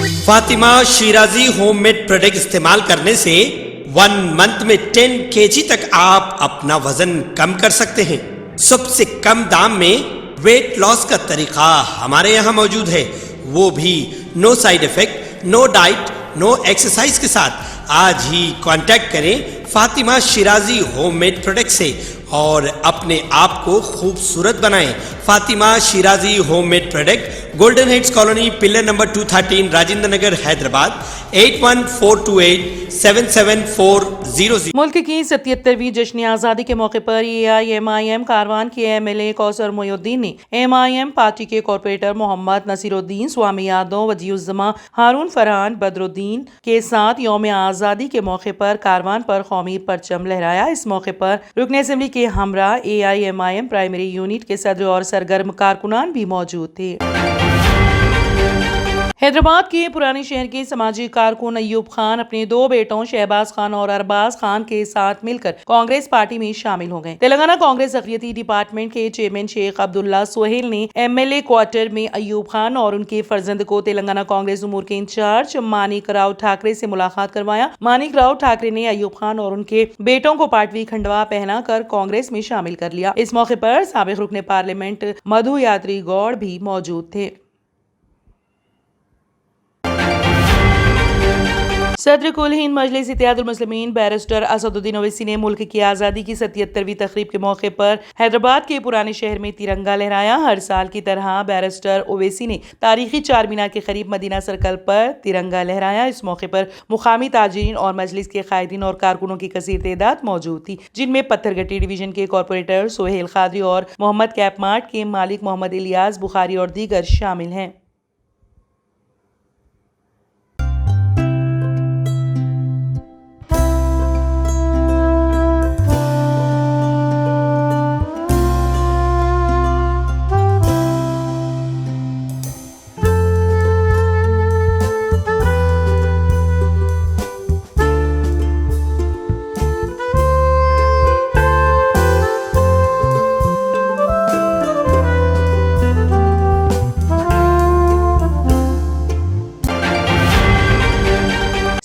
Fatima Shirazi home made product استعمال کرنے سے 1 منتھ میں 10 kg تک آپ اپنا وزن کم کر سکتے ہیں۔ سب سے کم دام میں ویٹ لاس کا طریقہ ہمارے یہاں موجود ہے، وہ بھی no side effect, no diet, no exercise کے ساتھ۔ آج ہی کانٹیکٹ کریں Fatima Shirazi home made product سے اور اپنے آپ کو خوبصورت بنائیں۔ Fatima Shirazi home made product, golden heights colony, pillar number 213، Rajendra Nagar, Hyderabad, 8142877400۔ ملک کی 77ویں جشن آزادی کے موقع پر AIMIM کاروان کے MLA کوثر محی الدین نے MIM پارٹی کے کارپوریٹر محمد نصیر الدین، سوامی یادو، ودیع الزماں، ہارون فرحان، بدر الدین کے ساتھ یوم آزادی کے موقع پر کاروان پر قومی پرچم لہرایا۔ اس موقع پر رکن اسمبلی کے ہمراہ AIMIM پرائمری یونٹ کے صدر اور سرگرم کارکنان بھی موجود تھے۔ حیدرآباد کے پرانے شہر کے سماجی کارکن ایوب خان اپنے 2 بیٹوں شہباز خان اور ارباز خان کے ساتھ مل کر کانگریس پارٹی میں شامل ہو گئے۔ تلنگانہ کانگریس اقلیتی ڈپارٹمنٹ کے چیئرمین شیخ عبداللہ سہیل نے MLA کوارٹر میں ایوب خان اور ان کے فرزند کو تلنگانہ کانگریس امور کے انچارج مانک راؤ ٹھاکرے سے ملاقات کروایا۔ مانک راؤ ٹھاکرے نے ایوب خان اور ان کے بیٹوں کو پاٹوی کھنڈوا پہنا کر کانگریس میں شامل کر لیا۔ اس موقع پر سابق رکن پارلیمنٹ مدھو یاتری گوڑ بھی موجود تھے۔ صدر کل ہند مجلس اتحاد المسلمین بیرسٹر اسد الدین اویسی نے ملک کی آزادی کی 77ویں تقریب کے موقع پر حیدرآباد کے پرانے شہر میں ترنگا لہرایا۔ ہر سال کی طرح بیرسٹر اویسی نے تاریخی چار مینار کے قریب مدینہ سرکل پر ترنگا لہرایا۔ اس موقع پر مقامی تاجرین اور مجلس کے قائدین اور کارکنوں کی کثیر تعداد موجود تھی، جن میں پتھر گٹی ڈویژن کے کارپوریٹر سہیل قادری اور محمد کیپ مارٹ کے مالک محمد الیاس بخاری اور دیگر شامل ہیں۔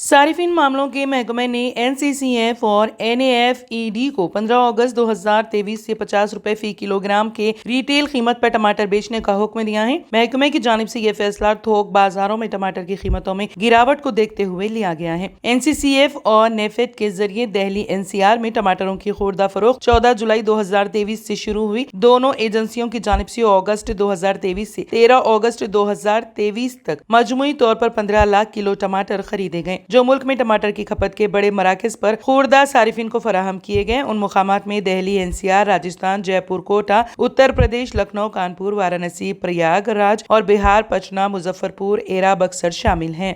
صارفین معاملوں کے محکمہ نے NCCF اور NAFED کو 15 اگست 2023 سے 50 روپے فی کلو گرام کے ریٹیل قیمت پر ٹماٹر بیچنے کا حکم دیا ہے۔ محکمہ کی جانب سے یہ فیصلہ تھوک بازاروں میں ٹماٹر کی قیمتوں میں گراوٹ کو دیکھتے ہوئے لیا گیا ہے۔ NCCF اور NAFED کے ذریعے دہلی NCR میں ٹماٹروں کی خوردہ فروخت 14 جولائی 2023 سے شروع ہوئی۔ دونوں ایجنسیوں کی جانب سے اگست 2023 سے 13 اگست 2023 تک مجموعی طور پر 15 لاکھ کلو ٹماٹر خریدے گئے، جو ملک میں ٹماٹر کی کھپت کے بڑے مراکز پر خوردہ صارفین کو فراہم کیے گئے۔ ان مقامات میں دہلی NCR، راجستھان، جے پور، کوٹا، اتر پردیش، لکھنؤ، کانپور، وارانسی، پریاگ راج اور بہار، پٹنہ، مظفر پور، ایرا، بکسر شامل ہیں۔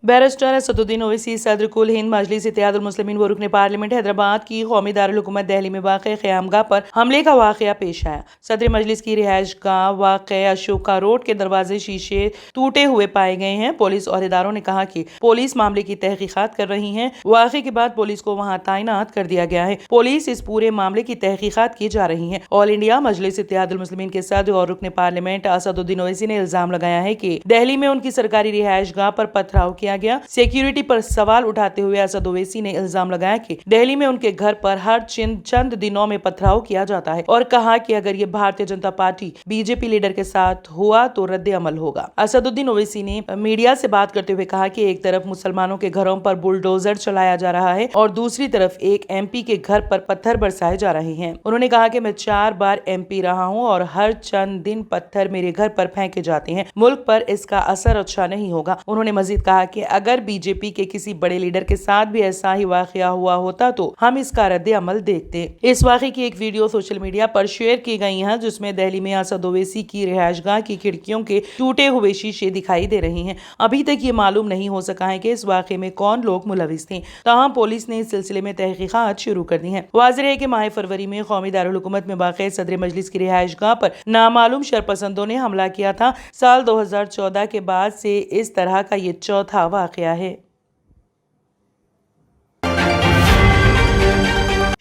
بیرسٹر اسد الدین اویسی صدر کل ہند مجلس اتحاد المسلمین و رکن پارلیمنٹ حیدرآباد کی قومی دارالحکومت دہلی میں واقع قیامگاہ پر حملے کا واقعہ پیش آیا۔ صدر مجلس کی رہائش گاہ واقع اشوکا روڈ کے دروازے شیشے ٹوٹے ہوئے پائے گئے ہیں۔ پولیس عہدیداروں نے کہا کہ پولیس معاملے کی تحقیقات کر رہی ہے۔ واقعے کے بعد پولیس کو وہاں تعینات کر دیا گیا ہے۔ پولیس اس پورے معاملے کی تحقیقات کی جا رہی ہے۔ آل انڈیا مجلس اتحاد المسلمین کے صدر اور رکن پارلیمنٹ اسد الدین اویسی نے الزام لگایا ہے کہ دہلی میں ان کی سرکاری رہائش گاہ پر پتھراؤ کیا گیا۔ سیکیورٹی پر سوال اٹھاتے ہوئے اسد اویسی نے الزام لگایا کہ دہلی میں ان کے گھر پر ہر چند دنوں میں پتھراؤ کیا جاتا ہے اور کہا کہ اگر یہ Bharatiya Janata party BJP leader کے ساتھ ہوا تو رد عمل ہوگا۔ اسد الدین اویسی نے میڈیا سے بات کرتے ہوئے کہا کہ ایک طرف مسلمانوں کے گھروں پر بلڈوزر چلایا جا رہا ہے اور دوسری طرف ایک MP کے گھر پر پتھر برسائے جا رہے ہیں۔ انہوں نے کہا کہ میں 4 بار MP رہا ہوں اور ہر چند دن پتھر میرے گھر پر پھینکے جاتے ہیں۔ ملک پر اس کا اثر اچھا نہیں ہوگا۔ انہوں نے مزید کہا کہ اگر BJP کے کسی بڑے لیڈر کے ساتھ بھی ایسا ہی واقعہ ہوا ہوتا تو ہم اس کا رد عمل دیکھتے۔ اس واقعے کی ایک ویڈیو سوشل میڈیا پر شیئر کی گئی ہے، جس میں دہلی میں اسد اویسی کی رہائش گاہ کی کھڑکیوں کے ٹوٹے ہوئے شیشے دکھائی دے رہے ہیں۔ ابھی تک یہ معلوم نہیں ہو سکا ہے کہ اس واقعے میں کون لوگ ملوث تھے، تاہم پولیس نے اس سلسلے میں تحقیقات شروع کر دی ہیں۔ واضح ہے کہ ماہ فروری میں قومی دارالحکومت میں واقع صدر مجلس کی رہائش گاہ پر نامعلوم شرپسندوں نے حملہ کیا تھا۔ سال 2014 کے بعد سے اس طرح کا یہ چوتھا واقعہ ہے۔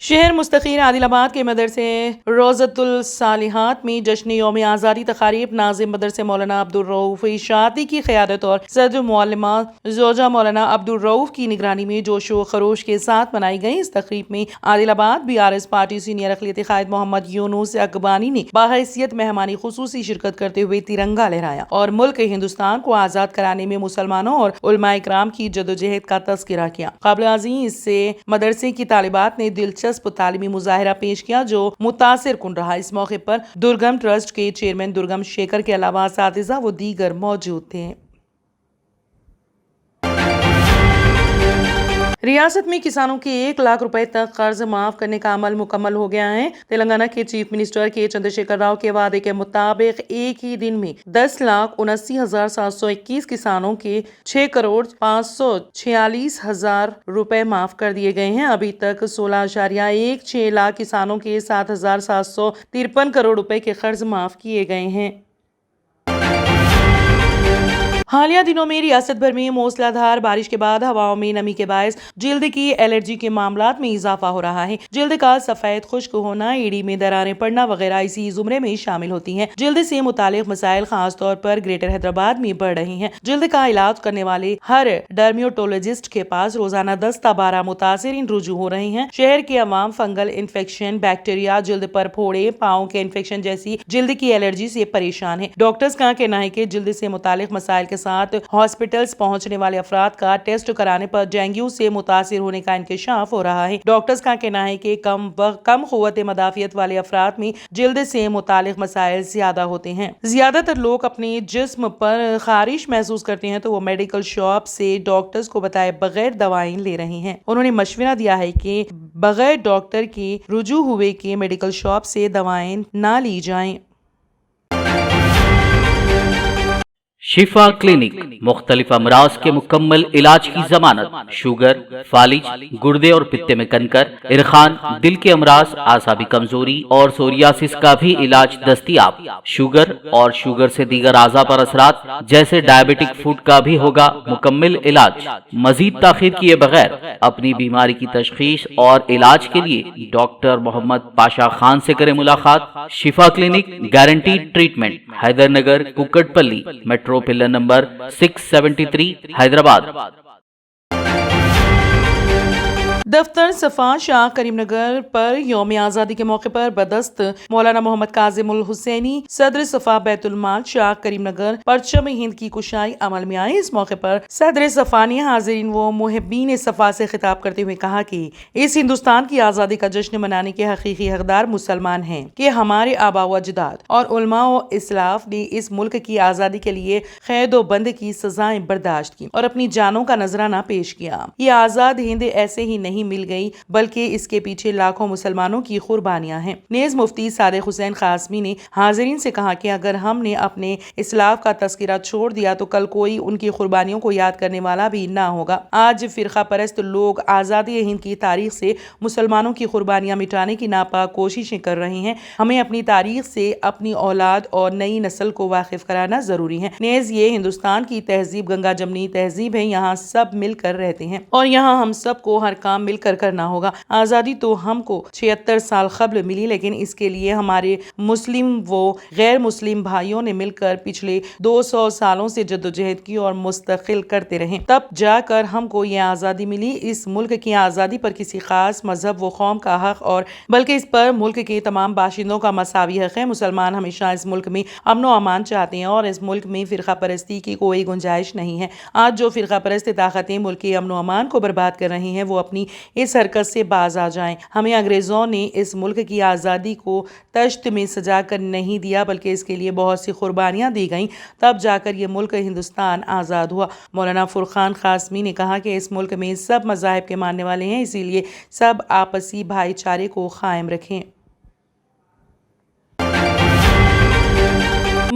شہر مستقیر عادل آباد کے مدرسے روزۃ الصالحات میں جشن یوم آزادی تقاریب ناظم مدرسے مولانا عبدالرؤف اشاعتی کی قیادت اور صدر معلمہ زوجہ مولانا عبدالرؤف کی نگرانی میں جوش و خروش کے ساتھ منائی گئی۔ اس تقریب میں عادل آباد BRS پارٹی سینئر اقلیتی قائد محمد یونس اقبانی نے بحیثیت مہمانی خصوصی شرکت کرتے ہوئے ترنگا لہرایا اور ملک ہندوستان کو آزاد کرانے میں مسلمانوں اور علماء کرام کی جدوجہد کا تذکرہ کیا۔ قابل ازیں اس سے مدرسے کی طالبات نے دلچسپ تعلیمی مظاہرہ پیش کیا جو متاثر کن رہا۔ اس موقع پر درگم ٹرسٹ کے چیئرمین درگم شیکھر کے علاوہ اساتذہ و دیگر موجود تھے۔ ریاست میں کسانوں کے 1 لاکھ روپے تک قرض معاف کرنے کا عمل مکمل ہو گیا ہے۔ تلنگانہ کے چیف منسٹر کے چندرشیکھر راؤ کے وعدے کے مطابق ایک ہی دن میں 10,79,721 کسانوں کے 6,546,000 روپے معاف کر دیے گئے ہیں۔ ابھی تک 16.16 لاکھ کسانوں کے 7,753 کروڑ روپے کے قرض معاف کیے گئے ہیں۔ حالیہ دنوں میں ریاست بھر میں موسلا دھار بارش کے بعد ہواؤں میں نمی کے باعث جلد کی الرجی کے معاملات میں اضافہ ہو رہا ہے۔ جلد کا سفید خشک ہونا، ایڑی میں دراریں پڑنا وغیرہ اسی زمرے میں شامل ہوتی ہیں۔ جلد سے متعلق مسائل خاص طور پر گریٹر حیدرآباد میں بڑھ رہی ہیں۔ جلد کا علاج کرنے والے ہر ڈرمیوٹولوجسٹ کے پاس روزانہ 10 تا 12 متاثرین رجوع ہو رہے ہیں۔ شہر کے عوام فنگل انفیکشن، بیکٹیریا، جلد پر پھوڑے، پاؤں کے انفیکشن جیسی جلد کی الرجی سے پریشان ہیں۔ ڈاکٹرز کا کہنا ہے کہ جلد سے متعلق مسائل کے ساتھ ہاسپٹلز پہنچنے والے افراد کا ٹیسٹ کرانے پر ڈینگیو سے متاثر ہونے کا انکشاف ہو رہا ہے۔ ڈاکٹرز کا کہنا ہے کہ کم قوت مدافعت والے افراد میں جلد سے متعلق مسائل زیادہ ہوتے ہیں۔ زیادہ تر لوگ اپنے جسم پر خارش محسوس کرتے ہیں تو وہ میڈیکل شاپ سے ڈاکٹرز کو بتائے بغیر دوائیں لے رہے ہیں۔ انہوں نے مشورہ دیا ہے کہ بغیر ڈاکٹر کے رجوع ہوئے کے میڈیکل شاپ سے دوائیں نہ لی جائیں۔ شفا کلینک مختلف امراض کے مکمل علاج کی ضمانت، شوگر، فالج، گردے اور پتے میں کنکر، ارخان، دل کے امراض، اعصابی کمزوری اور سوریاسس کا بھی علاج دستیاب۔ شوگر اور شوگر سے دیگر اعضاء پر اثرات جیسے ڈائبٹک فوڈ کا بھی ہوگا مکمل علاج۔ مزید تاخیر کیے بغیر اپنی بیماری کی تشخیص اور علاج کے لیے ڈاکٹر محمد پاشا خان سے کریں ملاقات۔ Shifa clinic guaranteed treatment, Hyder Nagar, Kukatpally, metro pillar number 673، Hyderabad. دفتر صفا شاہ کریم نگر پر یوم آزادی کے موقع پر بدست مولانا محمد کاظم الحسینی صدر صفا بیت المال شاہ کریم نگر پرچم ہند کی کشائی عمل میں آئی۔ اس موقع پر صدر صفا نے حاضرین و محبین صفا سے خطاب کرتے ہوئے کہا کہ اس ہندوستان کی آزادی کا جشن منانے کے حقیقی حقدار مسلمان ہیں کہ ہمارے آباء و اجداد اور علماء و اسلاف نے اس ملک کی آزادی کے لیے قید و بند کی سزائیں برداشت کی اور اپنی جانوں کا نذرانہ پیش کیا۔ یہ آزاد ہند ایسے ہی نہیں مل گئی بلکہ اس کے پیچھے لاکھوں مسلمانوں کی قربانیاں ہیں۔ نیز مفتی صادق حسین قاسمی نے حاضرین سے کہا کہ اگر ہم نے اپنے اسلاف کا تذکرہ چھوڑ دیا تو کل کوئی ان کی قربانیوں کو یاد کرنے والا بھی نہ ہوگا۔ آج فرقہ پرست لوگ آزادی ہند کی تاریخ سے مسلمانوں کی قربانیاں مٹانے کی ناپاک کوششیں کر رہے ہیں۔ ہمیں اپنی تاریخ سے اپنی اولاد اور نئی نسل کو واقف کرانا ضروری ہے۔ نیز یہ ہندوستان کی تہذیب گنگا جمنی تہذیب ہے، یہاں سب مل کر رہتے ہیں اور یہاں ہم سب کو ہر کام مل کر کرنا ہوگا۔ آزادی تو ہم کو 76 سال قبل ملی لیکن اس کے لیے ہمارے مسلم و غیر مسلم بھائیوں نے مل کر پچھلے 200 سالوں سے جدوجہد کی اور مستقل کرتے رہے، تب جا کر ہم کو یہ آزادی ملی۔ اس ملک کی آزادی پر کسی خاص مذہب و قوم کا حق اور بلکہ اس پر ملک کے تمام باشندوں کا مساوی حق ہے۔ مسلمان ہمیشہ اس ملک میں امن و امان چاہتے ہیں اور اس ملک میں فرقہ پرستی کی کوئی گنجائش نہیں ہے۔ آج جو فرقہ پرست طاقتیں ملک کے امن و امان کو برباد کر رہی ہیں وہ اپنی اس حرکت سے باز آ جائیں۔ ہمیں انگریزوں نے اس ملک کی آزادی کو تشت میں سجا کر نہیں دیا بلکہ اس کے لیے بہت سی قربانیاں دی گئیں، تب جا کر یہ ملک ہندوستان آزاد ہوا۔ مولانا فرقان قاسمی نے کہا کہ اس ملک میں سب مذاہب کے ماننے والے ہیں، اسی لیے سب آپسی بھائی چارے کو قائم رکھیں۔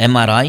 MRI,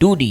2D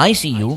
ICU